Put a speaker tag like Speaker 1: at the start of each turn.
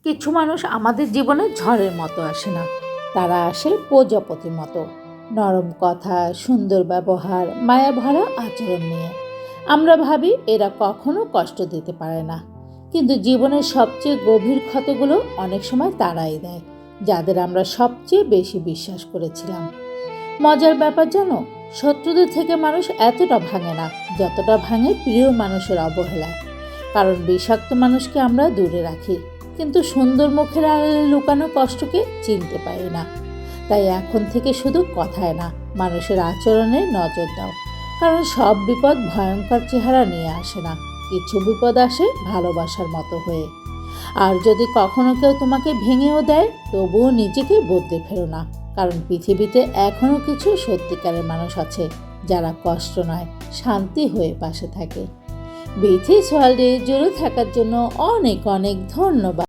Speaker 1: কিছু মানুষ আমাদের জীবনে ঝড়ের মতো আসে না, তারা আসে প্রজাপতির মতো। নরম কথা, সুন্দর ব্যবহার, মায়া ভরা আচরণ নিয়ে আমরা ভাবি এরা কখনো কষ্ট দিতে পারে না, কিন্তু জীবনের সবচেয়ে গভীর ক্ষতগুলো অনেক সময় তারাই দেয়, যাদের আমরা সবচেয়ে বেশি বিশ্বাস করেছিলাম। মজার ব্যাপার জানো, শত্রুদের থেকে মানুষ এতটা ভাঙে না যতটা ভাঙে প্রিয় মানুষের অবহেলায়। কারণ বিষাক্ত মানুষকে আমরা দূরে রাখি, কিন্তু সুন্দর মুখের আড়ালে লুকানো কষ্টকে চিনতে পারি না। তাই এখন থেকে শুধু কথায় না, মানুষের আচরণে নজর দাও। কারণ সব বিপদ ভয়ঙ্কর চেহারা নিয়ে আসে না, কিছু বিপদ আসে ভালোবাসার মতো হয়ে। আর যদি কখনো কেউ তোমাকে ভেঙেও দেয়, তবুও নিজেকে বদলে ফেলো না। কারণ পৃথিবীতে এখনও কিছু সত্যিকারের মানুষ আছে যারা কষ্ট নয়, শান্তি হয়ে পাশে থাকে। বিথিস ওয়ার্ল্ডে জুড়ে থাকার জন্য অনেক অনেক ধন্যবাদ।